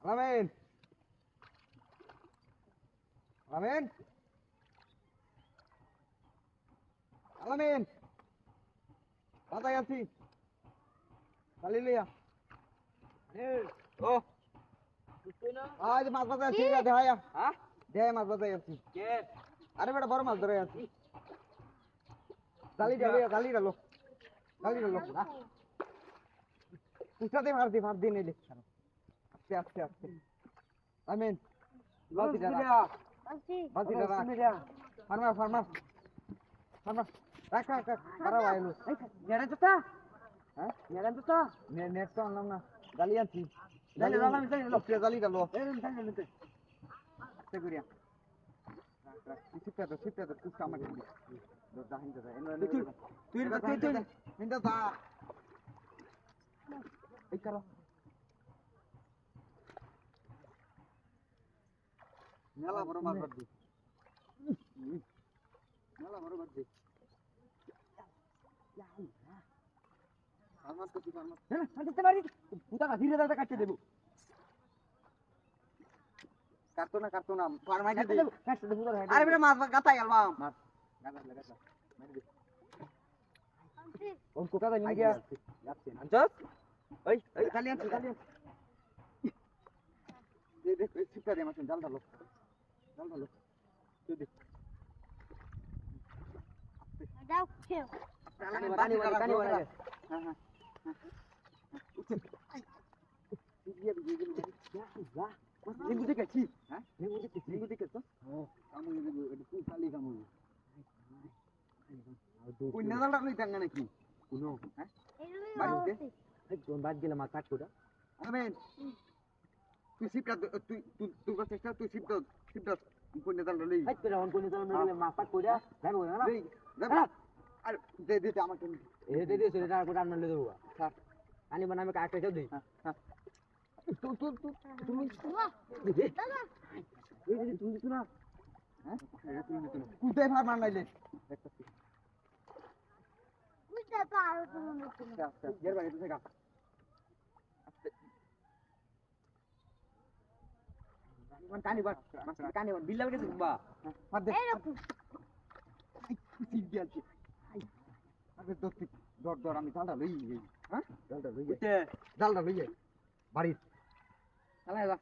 Amin. Amin. Amin. Patay aছি. Kali liya. Oh. আজ মাছ বাজার আছি রে দেখায়া হ্যাঁ দেখায় মাছ বাজার আছি কে আরে বেটা বড় মাছ ধরে আছি জালি ডালো উঠাতে মার দিন এলে আস্তে আস্তে আস্তে আমিন বাজি দাঁড়া ফার্মার রাখ কারা আইলো নেড়া তো হ্যাঁ নেড়া তো নেট তো আনলাম না জালি আনছি জালি ডালো আস্তে করিয়া সিপটা কুস্তা আমার এই কারো মেলা বড় মাছ বাড়ছি মেলা বড় বাড়ছি ফার্মার তো ফার্মার হ্যাঁ দিতে পারি পুতা ধীরে ধীরে কাটতে দেব কাটতো না ফার্মার কাটতে দেব আরে বেটা মাছ গাতাই আলবাম মাছ গাতা মেরে দে ওন কোকা দা নিয়ে যাচ্ছে আনছস ওই খালি আনছি দেখ সিপটা দে মাছ জাল ঢালো তুই দে যাও খেও পানি হ্যাঁ লিঙ্গু দেখেছি হ্যাঁ লিঙ্গু দেখেছ কামু এটা তুই খালি কামু ওই নাজালটা কই টাঙ্গা নাকি কোন হ্যাঁ বাড়িতে একদম বাদ গেলে মাথা কাটুটা আমেন তুই সিপটা তুই চেষ্টা তুই সিপটা কোন নাজালটা লই হাই তোরা কোন নাজালটা লই মাথা কইরা যাবো না যাবো আর দে আমাকে দে সেটা আর কোটা আনলে দেবো স্যার আনি বানামে কাটতে যাও দেই হ্যাঁ তুমি দাদা এই তুমি দিছ না হ্যাঁ তুমি দিছ না কুদে ফার মান নাইলে দেখতেছি কুদে তো আর তুমি দিছ না আচ্ছা এর বাইরে থেকে আস্তে কানি বিল্লা গেছে বা মার দে ঠিক গেছে আরে দর আমি জালটা লই হ্যাঁ জালটা লই বাড়ি চালাই যা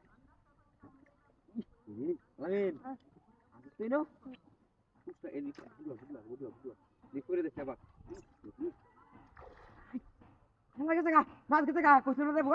লামিন আজ তুই নো কুস্তা এনি বুঝলা দেখরে দেখতে বা লাগা মাছ গেছে গা কইছ না দেবো